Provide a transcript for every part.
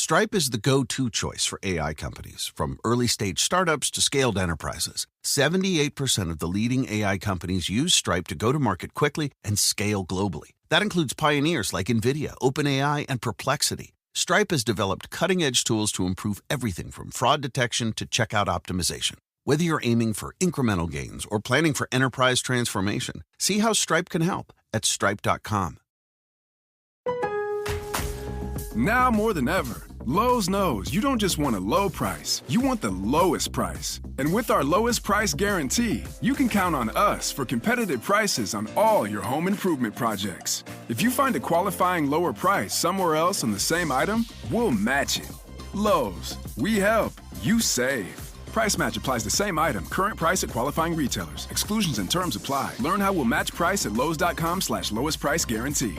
Stripe is the go-to choice for AI companies, from early-stage startups to scaled enterprises. 78% of the leading AI companies use Stripe to go to market quickly and scale globally. That includes pioneers like NVIDIA, OpenAI, and Perplexity. Stripe has developed cutting-edge tools to improve everything from fraud detection to checkout optimization. Whether you're aiming for incremental gains or planning for enterprise transformation, see how Stripe can help at stripe.com. Now more than ever, Lowe's knows you don't just want a low price, you want the lowest price. And with our lowest price guarantee, you can count on us for competitive prices on all your home improvement projects. If you find a qualifying lower price somewhere else on the same item, we'll match it. Lowe's, we help, you save. Price match applies to same item. Current price at qualifying retailers. Exclusions and terms apply. Learn how we'll match price at lowes.com/lowest price guarantee.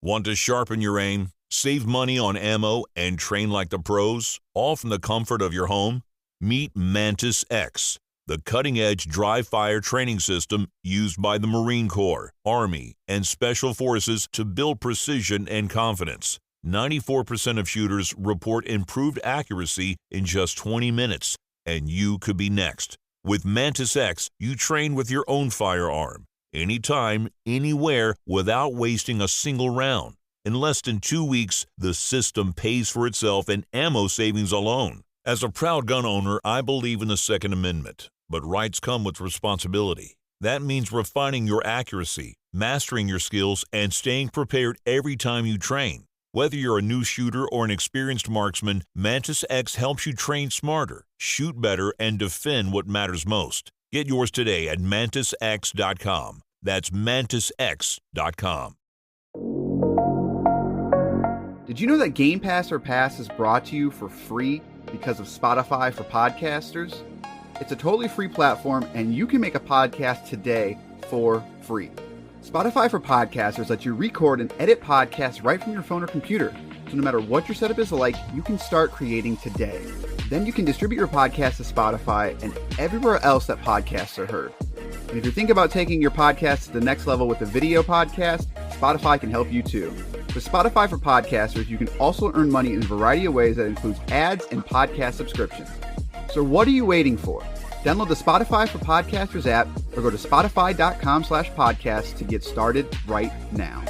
Want to sharpen your aim, save money on ammo, and train like the pros? All from the comfort of your home? Meet Mantis X, the cutting-edge dry-fire training system used by the Marine Corps, Army, and Special Forces to build precision and confidence. 94% of shooters report improved accuracy in just 20 minutes, and you could be next. With Mantis X, you train with your own firearm, anytime, anywhere, without wasting a single round. In less than 2 weeks, the system pays for itself in ammo savings alone. As a proud gun owner, I believe in the Second Amendment, but rights come with responsibility. That means refining your accuracy, mastering your skills, and staying prepared every time you train. Whether you're a new shooter or an experienced marksman, Mantis X helps you train smarter, shoot better, and defend what matters most. Get yours today at MantisX.com. That's MantisX.com. Did you know that Game Pass or Pass is brought to you for free because of Spotify for podcasters? It's a totally free platform, and you can make a podcast today for free. Spotify for Podcasters lets you record and edit podcasts right from your phone or computer. So no matter what your setup is like, you can start creating today. Then you can distribute your podcast to Spotify and everywhere else that podcasts are heard. And if you're thinking about taking your podcast to the next level with a video podcast, Spotify can help you too. With Spotify for Podcasters, you can also earn money in a variety of ways that includes ads and podcast subscriptions. So what are you waiting for? Download the Spotify for Podcasters app or go to spotify.com/podcast to get started right now.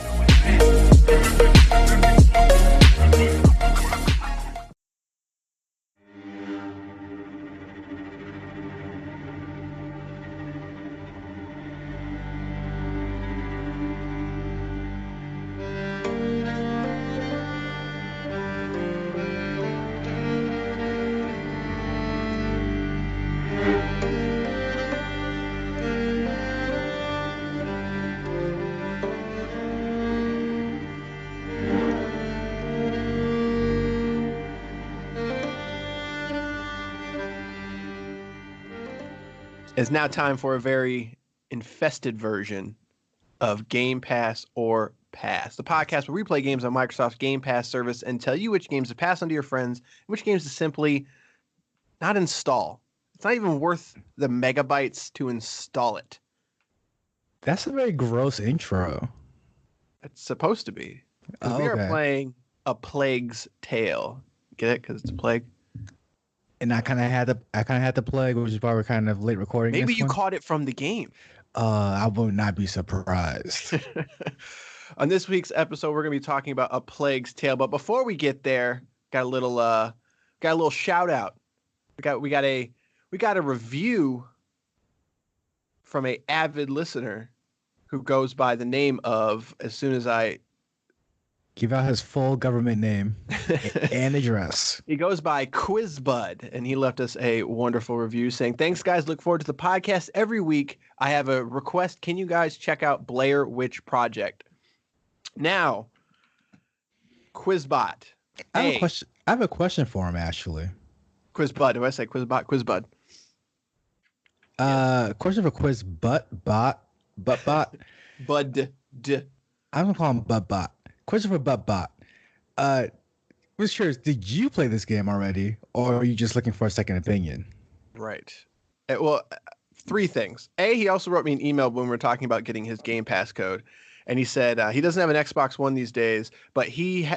It's now time for a very infested version of Game Pass or Pass, the podcast where we play games on Microsoft's Game Pass service and tell you which games to pass on to your friends, and which games to simply not install. It's not even worth the megabytes to install it. That's a very gross intro. It's supposed to be. We are playing A Plague's Tale. Get it? Because it's a plague. And I kind of had the plague, which is why we're kind of late recording. Maybe you caught it from the game. I would not be surprised. On this week's episode, we're going to be talking about A Plague's Tale. But before we get there, got a little shout out. We got a review from a avid listener who goes by the name of, as soon as I give out his full government name and address. He goes by QuizBud, and he left us a wonderful review saying, "Thanks, guys. Look forward to the podcast every week. I have a request. Can you guys check out Blair Witch Project?" Now, QuizBot. I have a question for him, actually. QuizBud. Do I say QuizBot? QuizBud. Question for QuizBot. Bud. I'm gonna call him BudBot. Question for BudBot. Was curious, did you play this game already, or are you just looking for a second opinion? Right. Well, three things. A, he also wrote me an email when we were talking about getting his Game Pass code. and he said he doesn't have an Xbox One these days, but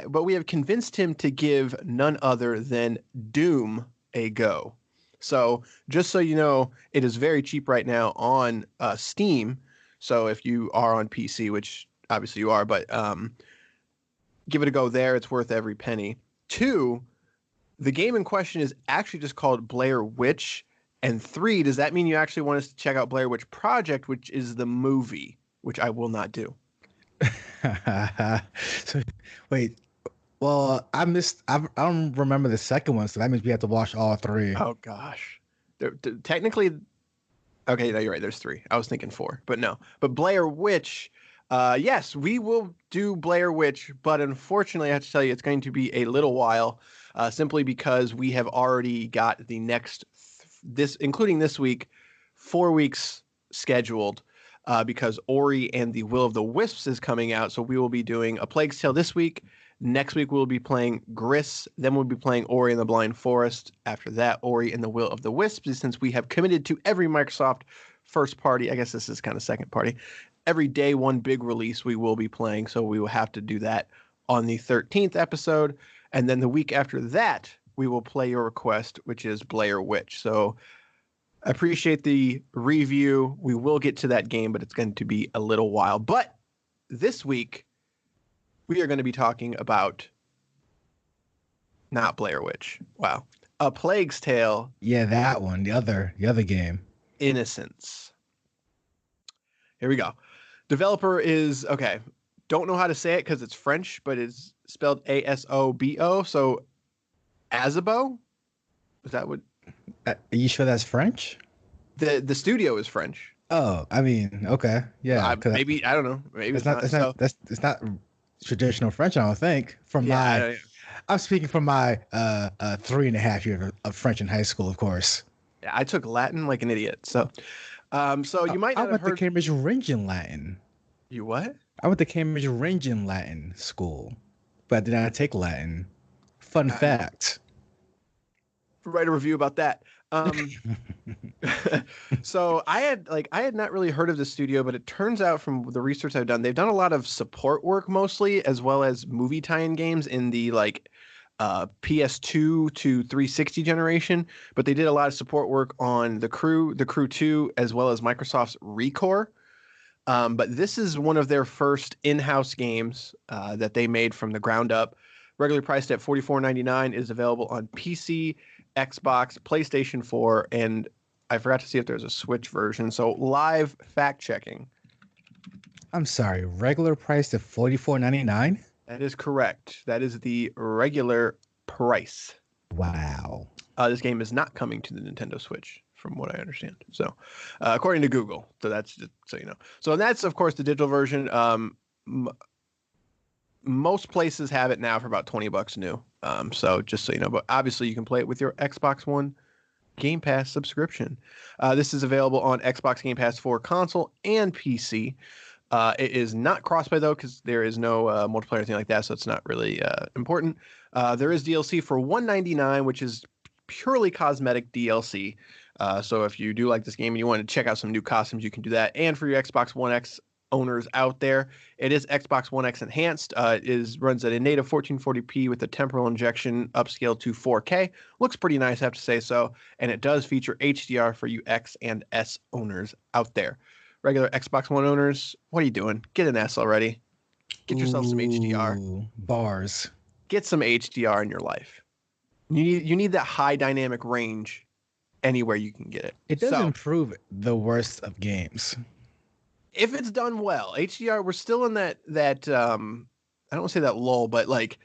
but we have convinced him to give none other than Doom a go. So just so you know, it is very cheap right now on Steam. So if you are on PC, which obviously you are, but give it a go there. It's worth every penny. 2, the game in question is actually just called Blair Witch. And 3, does that mean you actually want us to check out Blair Witch Project, which is the movie, which I will not do? So, wait. Well, I don't remember the second one, so that means we have to watch all 3. Oh gosh, technically, okay, no, you're right. There's 3. I was thinking 4, but no. But Blair Witch, yes, we will do Blair Witch, but unfortunately, I have to tell you, it's going to be a little while, simply because we have already got the next including this week, 4 weeks scheduled. Because Ori and the Will of the Wisps is coming out, so we will be doing A Plague's Tale this week. Next week, we'll be playing Gris. Then we'll be playing Ori and the Blind Forest. After that, Ori and the Will of the Wisps. Since we have committed to every Microsoft first party, I guess this is kind of second party, every day one big release we will be playing. So we will have to do that on the 13th episode. And then the week after that, we will play your request, which is Blair Witch. So I appreciate the review. We will get to that game, but it's going to be a little while. But this week, we are going to be talking about not Blair Witch. Wow. A Plague's Tale. Yeah, that one. The other game. Innocence. Here we go. Developer is, okay, don't know how to say it because it's French, but it's spelled A-S-O-B-O. So, Asobo? Is that what? Are you sure that's French? The studio is French. Oh, I mean, okay. Yeah. Maybe, I don't know. Maybe it's not traditional French, I don't think. I'm speaking from my 3.5 years of French in high school, of course. Yeah, I took Latin like an idiot. So you might not have heard. I went to Cambridge Rindge in Latin. You what? I went to Cambridge Rindge in Latin school, but I did not take Latin. Fun fact. Write a review about that. So I had not really heard of the studio, but it turns out from the research I've done, they've done a lot of support work mostly, as well as movie tie-in games in the PS2 to 360 generation. But they did a lot of support work on the Crew 2, as well as Microsoft's ReCore. But this is one of their first in-house games that they made from the ground up. Regularly priced at $44.99, is available on PC, Xbox, PlayStation 4, and I forgot to see if there's a Switch version. So live fact checking. I'm sorry, regular price at $44.99? That is correct. That is the regular price. Wow. This game is not coming to the Nintendo Switch, from what I understand. So, according to Google. So that's just so you know. So that's, of course, the digital version. Most places have it now for about $20 new. So just so you know, but obviously you can play it with your Xbox One Game Pass subscription. This is available on Xbox Game Pass for console and PC. It is not crossplay though, because there is no multiplayer or anything like that, so it's not really important. There is DLC for $199, which is purely cosmetic DLC. So if you do like this game and you want to check out some new costumes, you can do that. And for your Xbox One X owners out there, it is Xbox One X enhanced. It runs at a native 1440p with a temporal injection upscale to 4K. Looks pretty nice, I have to say so. And it does feature HDR for you X and S owners out there. Regular Xbox One owners, what are you doing? Get an S already. Get yourself some HDR. Bars. Get some HDR in your life. You need that high dynamic range anywhere you can get it. It does improve the worst of games. If it's done well. HDR, we're still in that I don't want to say that lull, but like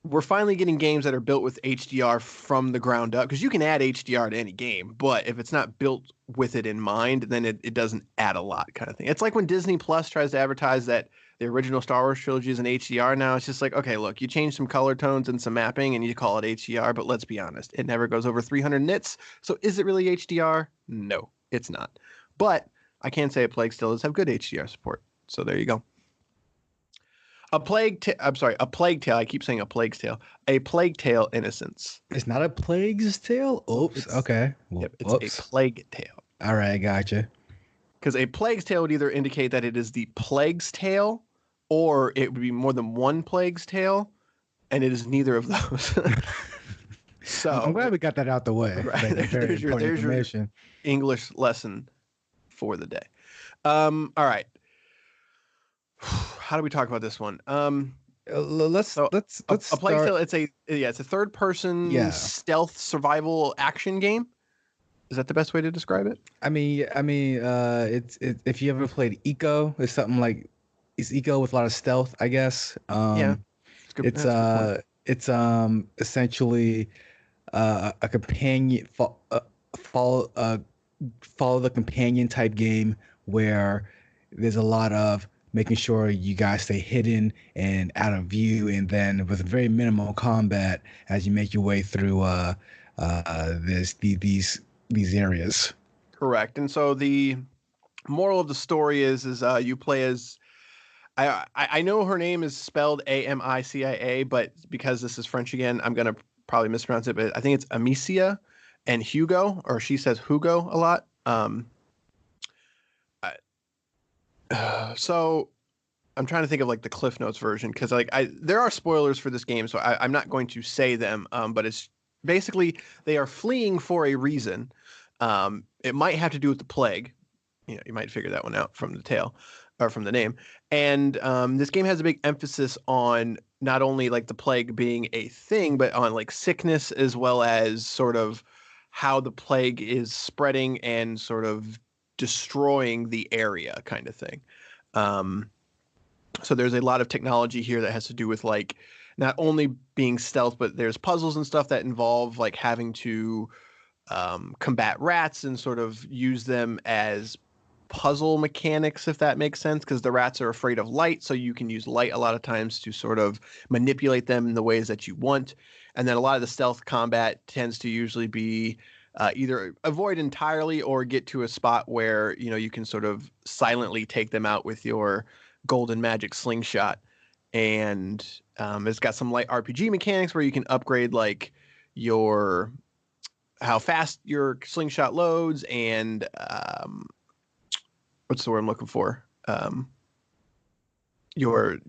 we're finally getting games that are built with HDR from the ground up, because you can add HDR to any game, but if it's not built with it in mind, then it doesn't add a lot, kind of thing. It's like when Disney Plus tries to advertise that the original Star Wars trilogy is in HDR now. It's just like, okay, look, you change some color tones and some mapping and you call it HDR, but let's be honest, it never goes over 300 nits. So is it really HDR? No, it's not. But I can say A Plague still does have good HDR support. So there you go. A Plague Tale. I keep saying A Plague's Tale. A Plague Tale Innocence. It's not A Plague's Tale? Oops. Okay. Yep, it's A Plague Tale. All right, gotcha. Because A Plague's Tale would either indicate that it is the Plague's Tale or it would be more than one Plague's Tale, and it is neither of those. So I'm glad we got that out the way. Right, Like, very important information. Your English lesson for the day. All right. How do we talk about this one? Let's A Plague start. Tale. It's a third person stealth survival action game. Is that the best way to describe it? It's if you ever played Eco, it's something like it's Eco with a lot of stealth, I guess. Yeah, it's essentially a companion follow the companion type game where there's a lot of making sure you guys stay hidden and out of view, and then with very minimal combat as you make your way through these areas. Correct. And so the moral of the story is you play as I know her name is spelled Amicia, but because this is French again, I'm gonna probably mispronounce it, but I think it's Amicia and Hugo, or she says Hugo a lot. So I'm trying to think of like the Cliff Notes version, because there are spoilers for this game, so I'm not going to say them. But it's basically they are fleeing for a reason. It might have to do with the plague. You might figure that one out from the tale or from the name. And this game has a big emphasis on not only like the plague being a thing, but on like sickness, as well as sort of how the plague is spreading and sort of destroying the area kind of thing. So there's a lot of technology here that has to do with like not only being stealth, but there's puzzles and stuff that involve like having to combat rats and sort of use them as puzzle mechanics, if that makes sense, because the rats are afraid of light, so you can use light a lot of times to sort of manipulate them in the ways that you want. And then a lot of the stealth combat tends to usually be either avoid entirely or get to a spot where you can sort of silently take them out with your golden magic slingshot. And it's got some light RPG mechanics where you can upgrade like how fast your slingshot loads, and what's the word I'm looking for? Your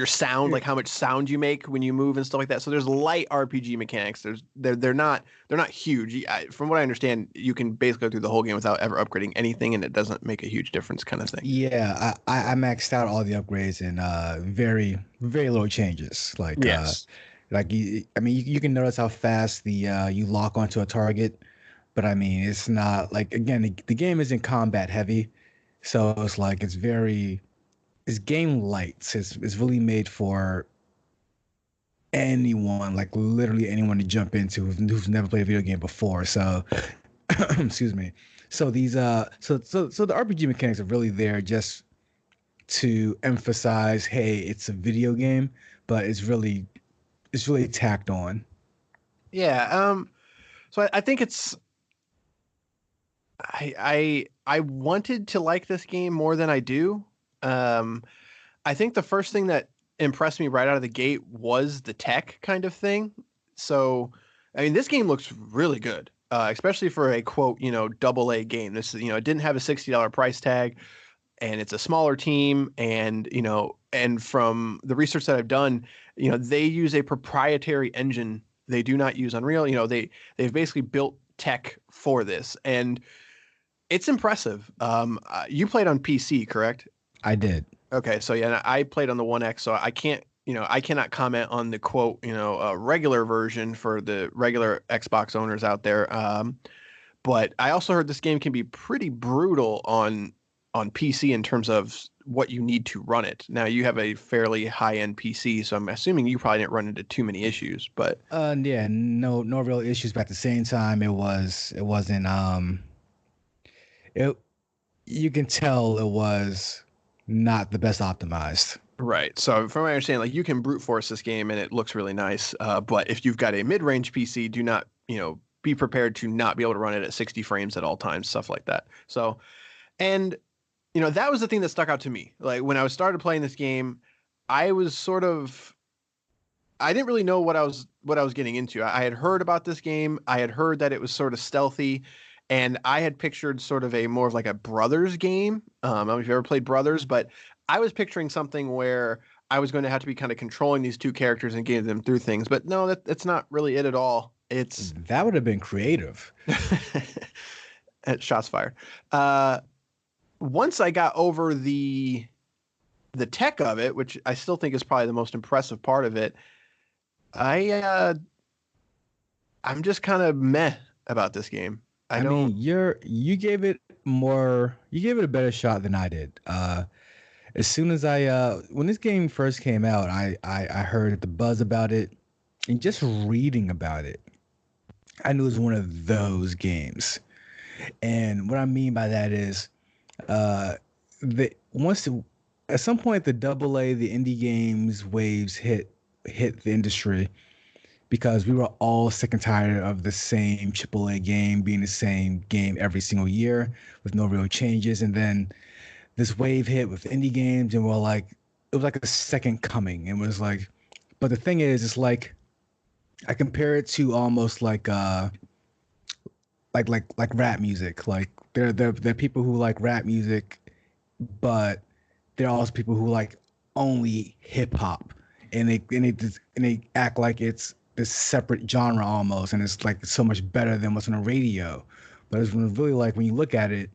sound, like how much sound you make when you move and stuff like that. So there's light RPG mechanics. They're not huge. From what I understand, you can basically go through the whole game without ever upgrading anything, and it doesn't make a huge difference, kind of thing. Yeah, I maxed out all the upgrades and very very low changes. Like yes. You can notice how fast you lock onto a target, but it's not like, again, the game isn't combat heavy, so it's like it's game light. It's really made for anyone, like literally anyone, to jump into who's never played a video game before. So excuse me. So these so the RPG mechanics are really there just to emphasize, hey, it's a video game, but it's really tacked on. Yeah. So I think it's I wanted to like this game more than I do. I think the first thing that impressed me right out of the gate was the tech kind of thing. So, this game looks really good, especially for a quote, AA game. This is, it didn't have a $60 price tag, and it's a smaller team. And, and from the research that I've done, they use a proprietary engine. They do not use Unreal. They've basically built tech for this, and it's impressive. You played on PC, correct? I did. Okay, so yeah, I played on the One X, so I can't, I cannot comment on the quote, regular version for the regular Xbox owners out there. But I also heard this game can be pretty brutal on PC in terms of what you need to run it. Now, you have a fairly high-end PC, so I'm assuming you probably didn't run into too many issues. But yeah, no real issues. But at the same time, you can tell it was not the best optimized. Right. So from what I understand, like, you can brute force this game and it looks really nice. But if you've got a mid-range PC, do not, be prepared to not be able to run it at 60 frames at all times, stuff like that. So, and, that was the thing that stuck out to me. Like, when I started playing this game, I didn't really know what I was getting into. I had heard about this game. I had heard that it was sort of stealthy, and I had pictured sort of more of like a Brothers game. I don't know if you've ever played Brothers, but I was picturing something where I was going to have to be kind of controlling these two characters and getting them through things, but no, that's not really it at all. It's That would have been creative. shots fired. Once I got over the tech of it, which I still think is probably the most impressive part of it, I'm just kind of meh about this game. I mean, you gave it a better shot than I did. As soon as when this game first came out, I heard the buzz about it, and just reading about it, I knew it was one of those games. And what I mean by that is, at some point the AA, the indie games waves hit the industry, because we were all sick and tired of the same AAA game being the same game every single year with no real changes. And then this wave hit with indie games, and it was like a second coming. It was like, but the thing is, it's like, I compare it to almost like rap music. Like there are people who like rap music, but there are also people who like only hip hop, and they act like it's this separate genre almost, and it's like so much better than what's on the radio. But it's really, like, when you look at it,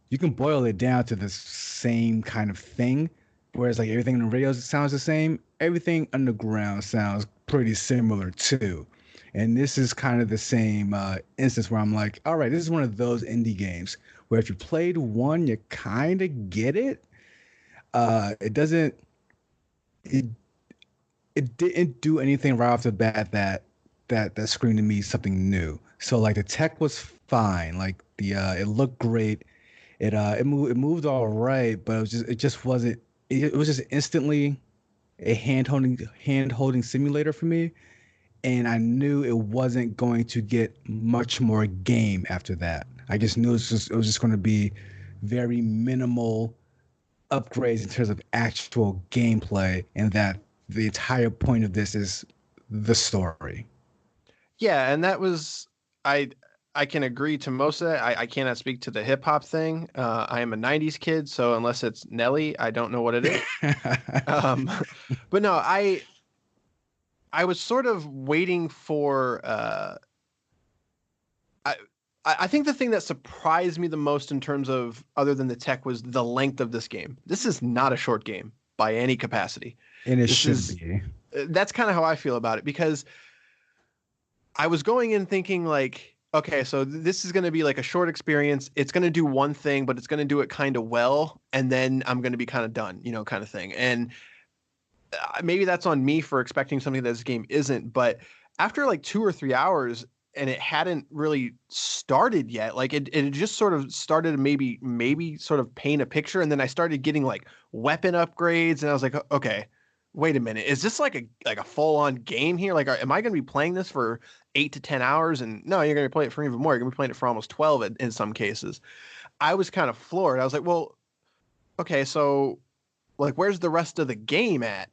you can boil it down to the same kind of thing. Whereas like everything in the radio sounds the same, everything underground sounds pretty similar too. And this is kind of the same instance where I'm like, all right, this is one of those indie games where if you played one, you kind of get it. It didn't do anything right off the bat that screamed to me something new. So like the tech was fine, like it looked great, it moved all right, but it was just instantly a hand holding simulator for me, and I knew it wasn't going to get much more game after that. I just knew it was just going to be very minimal upgrades in terms of actual gameplay, and that the entire point of this is the story. Yeah, and that was I can agree to most of that. I cannot speak to the hip hop thing. I am a '90s kid, so unless it's Nelly, I don't know what it is. But no, I was sort of waiting for. I think the thing that surprised me the most in terms of other than the tech was the length of this game. This is not a short game by any capacity. And it should be. That's kind of how I feel about it, because I was going in thinking like, okay, so this is going to be like a short experience. It's going to do one thing, but it's going to do it kind of well. And then I'm going to be kind of done, kind of thing. And maybe that's on me for expecting something that this game isn't. But after like 2 or 3 hours, and it hadn't really started yet, like it just sort of started to maybe sort of paint a picture. And then I started getting like weapon upgrades, and I was like, okay, wait a minute, is this like a full on game here? Like, am I going to be playing this for 8 to 10 hours? And no, you're going to play it for even more. You're going to be playing it for almost 12 in some cases. I was kind of floored. I was like, well, okay, so like, where's the rest of the game at?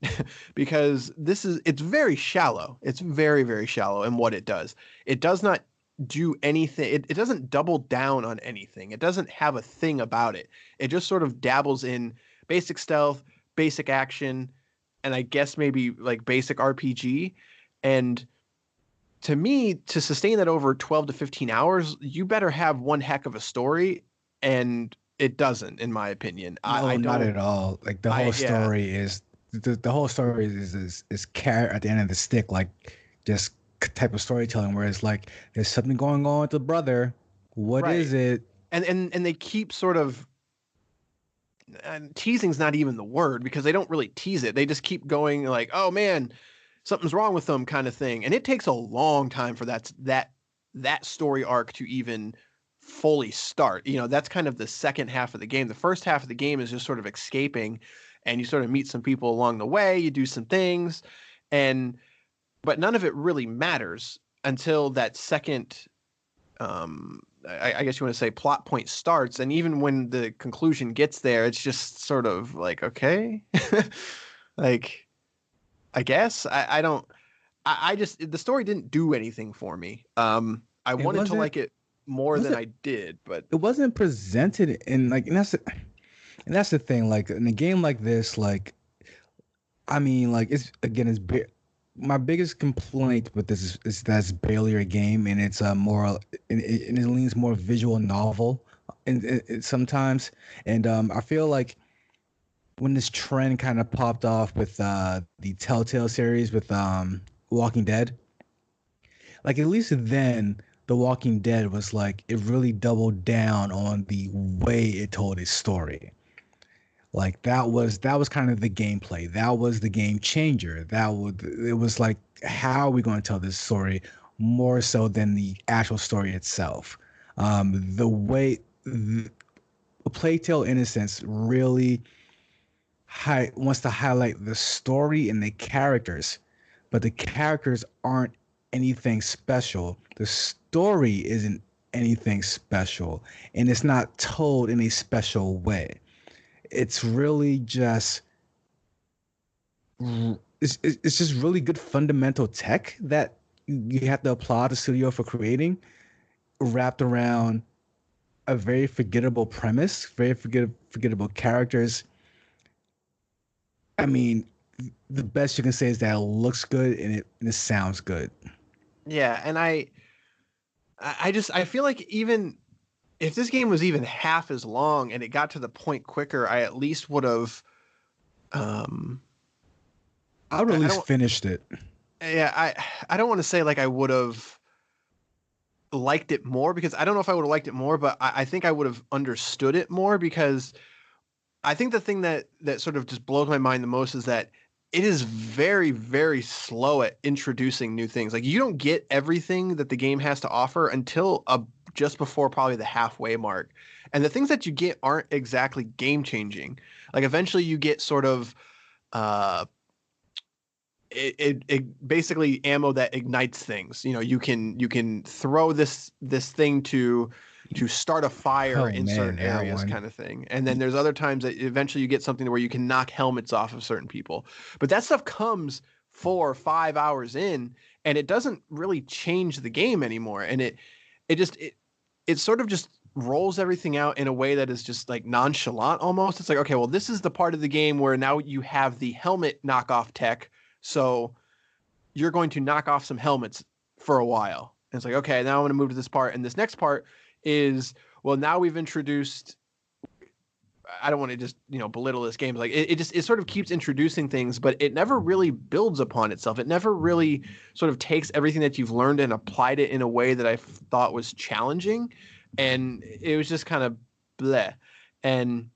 Because it's very shallow. It's very, very shallow in what it does. It does not do anything. It doesn't double down on anything. It doesn't have a thing about it. It just sort of dabbles in basic stealth, basic action, and I guess maybe like basic RPG. And to me, to sustain that over 12 to 15 hours, you better have one heck of a story. And it doesn't, in my opinion. No, not at all. Like the whole story is the whole story is carrot at the end of the stick, like just type of storytelling where it's like there's something going on with the brother. What is it? And they keep sort of teasing's not even the word, because they don't really tease it. They just keep going like, oh man, something's wrong with them kind of thing. And it takes a long time for that story arc to even fully start. That's kind of the second half of the game. The first half of the game is just sort of escaping, and you sort of meet some people along the way, you do some things, but none of it really matters until that second I guess you want to say plot point starts. And even when the conclusion gets there, it's just sort of like, okay, like, I guess I just, the story didn't do anything for me. I wanted to like it more than I did, but it wasn't presented in like, and And that's the thing. Like in a game like this, like I mean, like my biggest complaint with this is that it's barely a game, and it's and it leans more visual novel, and sometimes, and I feel like when this trend kind of popped off with the Telltale series with Walking Dead, like at least then The Walking Dead was like it really doubled down on the way it told its story. Like that was kind of the gameplay. That was the game changer. It was like how are we going to tell this story more so than the actual story itself. The way the Plague Tale Innocence really wants to highlight the story and the characters, but the characters aren't anything special. The story isn't anything special, and it's not told in a special way. It's really just it's just really good fundamental tech that you have to applaud the studio for creating, wrapped around a very forgettable premise, very forgettable characters. I mean, the best you can say is that it looks good and it sounds good. Yeah, and I feel like even if this game was even half as long and it got to the point quicker, I at least would have. I would at least finished it. Yeah, I don't want to say like I would have liked it more, because I don't know if I would have liked it more, but I think I would have understood it more, because I think the thing that sort of just blows my mind the most is that it is very, very slow at introducing new things. Like you don't get everything that the game has to offer until just before probably the halfway mark. And the things that you get aren't exactly game changing. Like eventually you get sort of it basically ammo that ignites things. You know, you can throw this thing to start a fire in certain areas, kind of thing. And then there's other times that eventually you get something where you can knock helmets off of certain people. But that stuff comes 4 or 5 hours in, and it doesn't really change the game anymore. And it sort of just rolls everything out in a way that is just like nonchalant almost. It's like, okay, well, this is the part of the game where now you have the helmet knockoff tech. So you're going to knock off some helmets for a while. And it's like, okay, now I'm going to move to this part. And this next part is, well, now we've introduced, I don't want to just, belittle this game. Like it sort of keeps introducing things, but it never really builds upon itself. It never really sort of takes everything that you've learned and applied it in a way that I thought was challenging. And it was just kind of bleh. And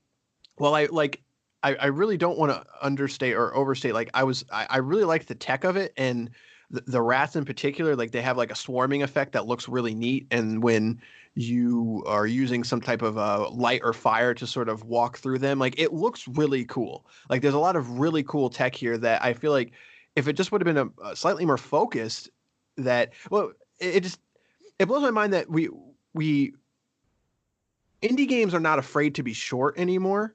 well, I really don't want to understate or overstate. Like I really liked the tech of it, and the rats in particular, like they have like a swarming effect that looks really neat. And when you are using some type of light or fire to sort of walk through them, like it looks really cool. Like there's a lot of really cool tech here that I feel like if it just would have been a slightly more focused, it blows my mind that we indie games are not afraid to be short anymore.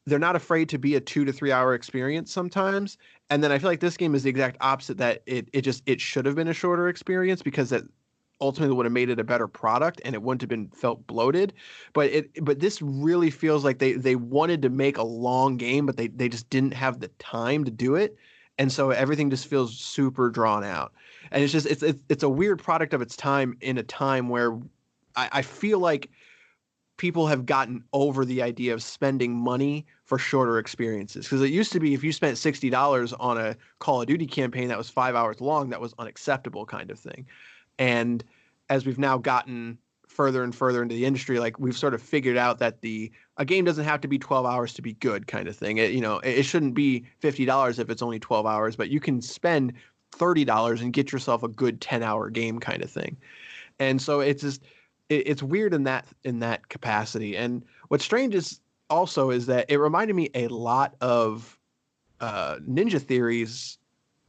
They're not afraid to be a 2 to 3 hour experience sometimes. And then I feel like this game is the exact opposite, that it should have been a shorter experience, because that ultimately would have made it a better product and it wouldn't have been felt bloated. But this really feels like they wanted to make a long game, but they just didn't have the time to do it. And so everything just feels super drawn out. And it's a weird product of its time, in a time where I feel like people have gotten over the idea of spending money for shorter experiences. Because it used to be, if you spent $60 on a Call of Duty campaign that was 5 hours long, that was unacceptable, kind of thing. And as we've now gotten further and further into the industry, like we've sort of figured out that a game doesn't have to be 12 hours to be good, kind of thing. It shouldn't be $50 if it's only 12 hours, but you can spend $30 and get yourself a good 10-hour game, kind of thing. And so it's weird in that capacity. And what's strange is that it reminded me a lot of Ninja Theory's,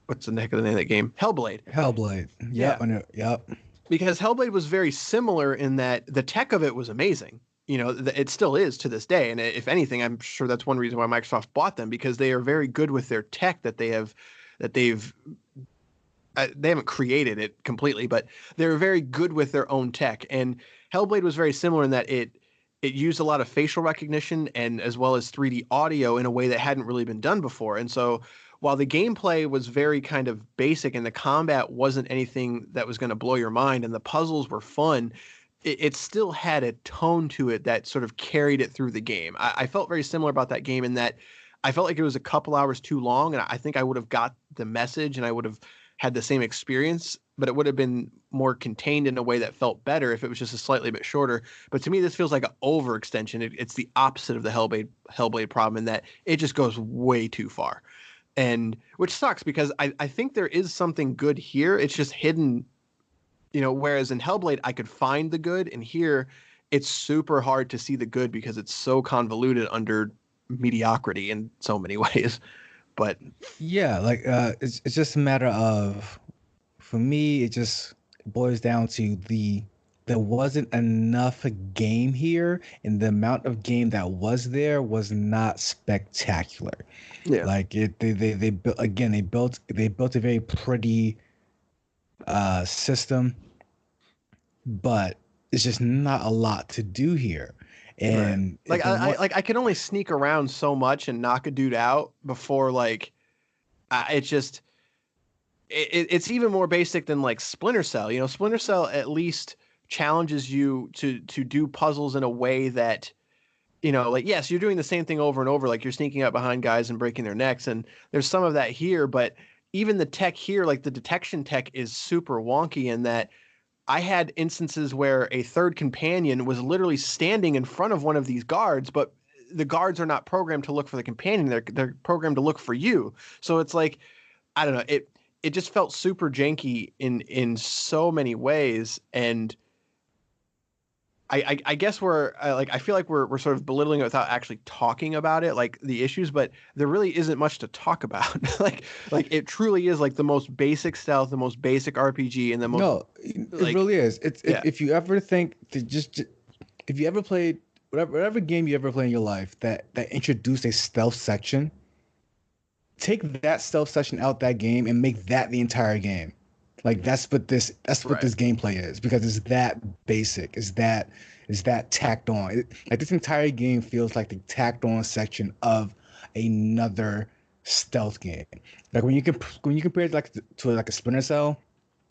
what's the heck of the name of that game? Hellblade. Yep, yeah. I know. Yep. Because Hellblade was very similar in that the tech of it was amazing. It still is to this day. And if anything, I'm sure that's one reason why Microsoft bought them, because they are very good with their tech they haven't created it completely, but they're very good with their own tech. And Hellblade was very similar in that it used a lot of facial recognition and as well as 3D audio in a way that hadn't really been done before. And so while the gameplay was very kind of basic and the combat wasn't anything that was going to blow your mind and the puzzles were fun, it still had a tone to it that sort of carried it through the game. I felt very similar about that game in that I felt like it was a couple hours too long, and I think I would have got the message and I would have had the same experience, but it would have been more contained in a way that felt better if it was just a slightly bit shorter. But to me, this feels like an overextension. It's the opposite of the Hellblade problem in that it just goes way too far, and which sucks because I think there is something good here. It's just hidden, whereas in Hellblade, I could find the good, and here it's super hard to see the good because it's so convoluted under mediocrity in so many ways. But yeah, like it's just a matter of, for me, it just boils down to there wasn't enough game here, and the amount of game that was there was not spectacular. Yeah, like they built again. They built a very pretty system, but it's just not a lot to do here. And right. I could only sneak around so much and knock a dude out before it's even more basic than like Splinter Cell. Splinter Cell at least challenges you to do puzzles in a way that, yes, you're doing the same thing over and over. Like you're sneaking up behind guys and breaking their necks. And there's some of that here, but even the tech here, like the detection tech is super wonky in that I had instances where a third companion was literally standing in front of one of these guards, but the guards are not programmed to look for the companion. They're programmed to look for you. So it's like, I don't know. It just felt super janky in so many ways. And I guess I feel like we're sort of belittling it without actually talking about it, like the issues, but there really isn't much to talk about. like it truly is like the most basic stealth, the most basic RPG, and the most. No, it really is. If you ever think if you ever played whatever game you ever played in your life that introduced a stealth section, take that stealth section out that game and make that the entire game. Like that's what this gameplay is, because it's that basic. It's that tacked on. Like this entire game feels like the tacked on section of another stealth game. Like when you compare it to a Splinter Cell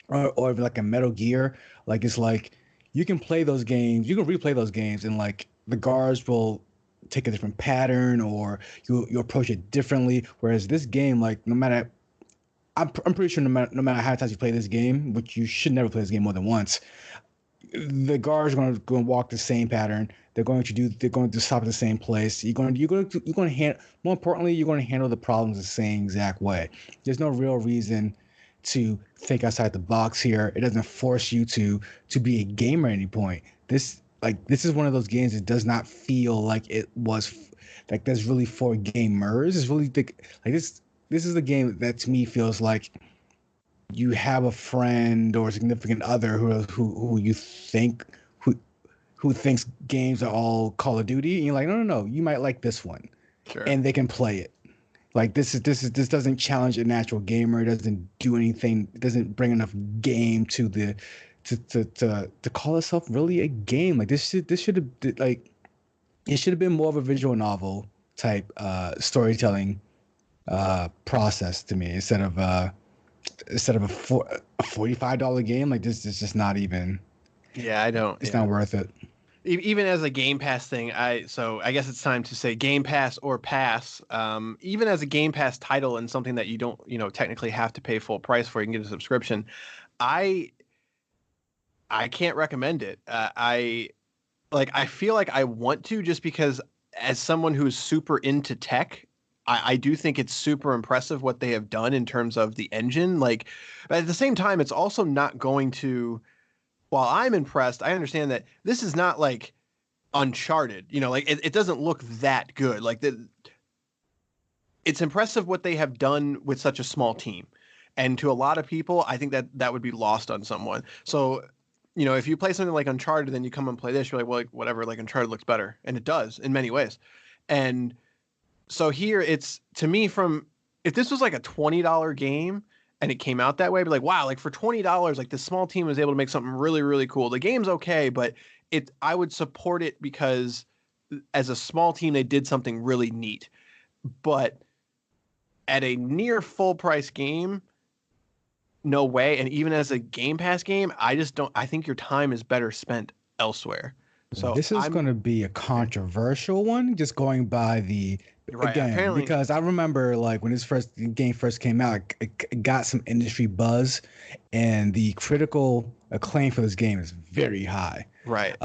or like a Metal Gear, like it's like you can play those games, you can replay those games, and like the guards will take a different pattern or you approach it differently. Whereas this game, like I'm pretty sure no matter how many times you play this game, which you should never play this game more than once, the guards are going to walk the same pattern. They're going to stop at the same place. You're going to handle, more importantly, you're going to handle the problems the same exact way. There's no real reason to think outside the box here. It doesn't force you to be a gamer at any point. This is one of those games that does not feel like it was like that's really for gamers. It's really this is the game that to me feels like you have a friend or a significant other who you think who thinks games are all Call of Duty, and you're like, no, you might like this one, sure, and they can play it. Like this doesn't challenge a natural gamer. It doesn't do anything. It doesn't bring enough game to to call itself really a game. Like this should have like it should have been more of a visual novel type storytelling process to me instead of a $45 game. Like this is just not even. Yeah, I don't. It's not worth it. Even as a Game Pass thing, I guess it's time to say Game Pass or pass. Even as a Game Pass title and something that you don't, technically have to pay full price for, you can get a subscription. I can't recommend it. I feel like I want to, just because as someone who's super into tech, I do think it's super impressive what they have done in terms of the engine. But at the same time, it's also not going to. While I'm impressed, I understand that this is not like Uncharted. It doesn't look that good. It's impressive what they have done with such a small team, and to a lot of people, I think that would be lost on someone. So, if you play something like Uncharted, then you come and play this, you're like, well, whatever. Like Uncharted looks better, and it does in many ways, and. So here it's, to me, if this was like a $20 game and it came out that way, I'd be like, wow, like for $20, like this small team was able to make something really, really cool. The game's okay, but I would support it because as a small team, they did something really neat. But at a near full price game, no way. And even as a Game Pass game, I think your time is better spent elsewhere. So this is going to be a controversial one, just going by right, again, apparently, because I remember like when the game first came out, it got some industry buzz, and the critical acclaim for this game is very high. Right.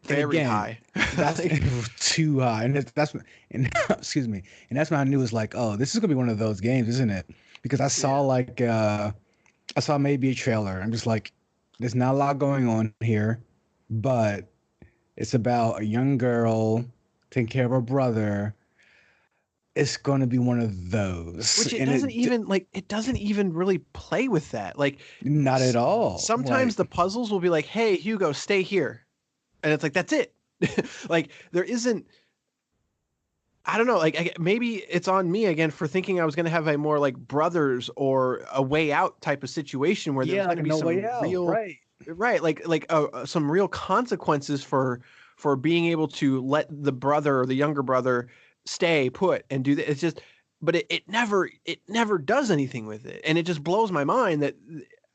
Very high. That's too high, and excuse me, and that's when I knew it was like, oh, this is gonna be one of those games, isn't it? Because I saw I saw maybe a trailer. I'm just like, there's not a lot going on here, but it's about a young girl taking care of her brother. It's going to be one of those. Which it doesn't even really play with that. Like, not at all. Sometimes the puzzles will be like, hey, Hugo, stay here. And it's like, that's it. Like, there isn't, I don't know, like maybe it's on me again for thinking I was going to have a more like Brothers or a Way Out type of situation where there's going to be some real, right, like some real consequences for being able to let the brother or the younger brother stay put and do that. It's just, but it never does anything with it, and it just blows my mind that.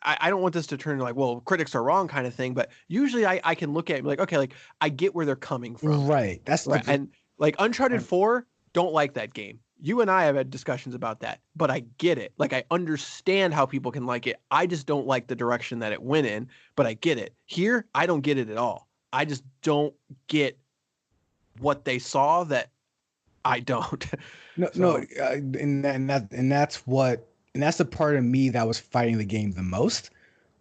I don't want this to turn into like, well, critics are wrong kind of thing, but usually I can look at it and be like, okay, like I get where they're coming from. Right. That's right. And like Uncharted 4, don't like that game. You and I have had discussions about that, but I get it. Like I understand how people can like it. I just don't like the direction that it went in, but I get it. Here, I don't get it at all. I just don't get what they saw that I don't. And that's the part of me that was fighting the game the most.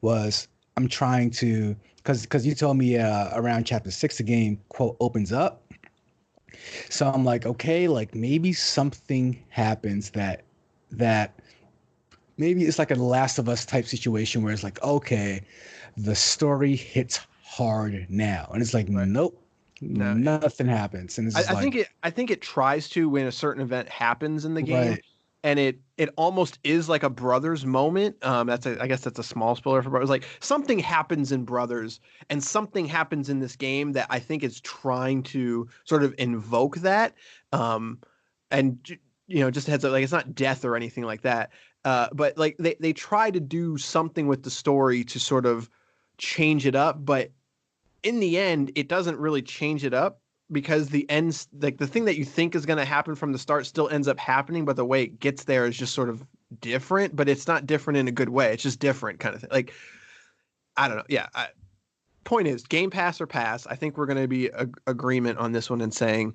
Was I'm trying to, because you told me around chapter 6 the game quote opens up, so I'm like, okay, like maybe something happens that maybe it's like a Last of Us type situation where it's like, okay, the story hits hard now, and it's like, nope. No, nothing happens, and it's I think it tries to when a certain event happens in the game, right. And it almost is like a Brothers moment. I guess that's a small spoiler for Brothers. Like something happens in Brothers, and something happens in this game that I think is trying to sort of invoke that. And just heads up, like it's not death or anything like that. But like they try to do something with the story to sort of change it up, but in the end, it doesn't really change it up. Because the ends, like the thing that you think is going to happen from the start still ends up happening, but the way it gets there is just sort of different, but it's not different in a good way. It's just different kind of thing. Like, I don't know. Yeah. Point is, Game Pass or pass. I think we're going to be agreement on this one and saying,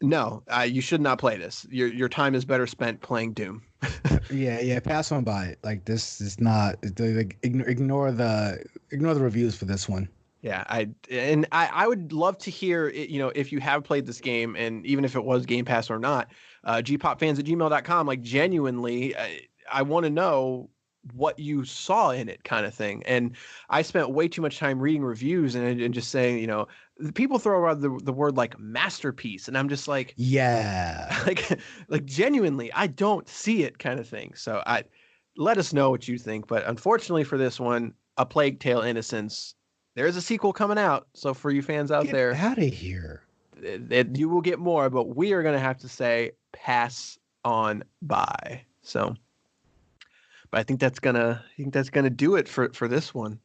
no, you should not play this. Your time is better spent playing Doom. Yeah. Pass on by it. Like this is not, ignore the reviews for this one. Yeah, I would love to hear, if you have played this game, and even if it was Game Pass or not, gpopfans@gmail.com, like genuinely, I want to know what you saw in it kind of thing. And I spent way too much time reading reviews and just saying, people throw around the word like masterpiece, and I'm just like, yeah, like genuinely, I don't see it kind of thing. So let us know what you think. But unfortunately for this one, A Plague Tale: Innocence, there's a sequel coming out, so for you fans out there, get out of here. You will get more, but we are going to have to say pass on by. So, but I think that's gonna do it for this one.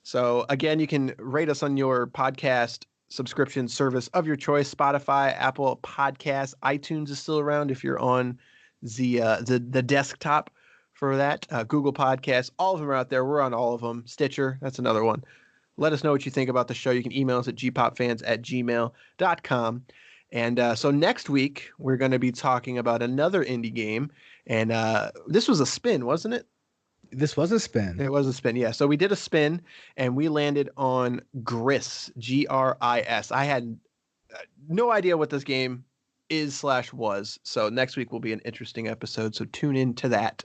So again, you can rate us on your podcast subscription service of your choice: Spotify, Apple Podcasts, iTunes is still around if you're on the desktop for that. Google Podcasts, all of them are out there. We're on all of them. Stitcher, that's another one. Let us know what you think about the show. You can email us at gpopfans@gmail.com. And so next week, we're going to be talking about another indie game. And this was a spin, wasn't it? This was a spin. It was a spin, yeah. So we did a spin, and we landed on Gris, Gris. I had no idea what this game is/was. So next week will be an interesting episode, so tune in to that.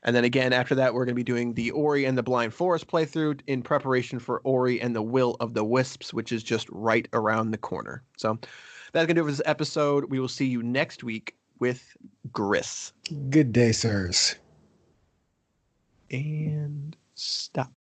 And then again, after that, we're going to be doing the Ori and the Blind Forest playthrough in preparation for Ori and the Will of the Wisps, which is just right around the corner. So that's going to do it for this episode. We will see you next week with Gris. Good day, sirs. And stop.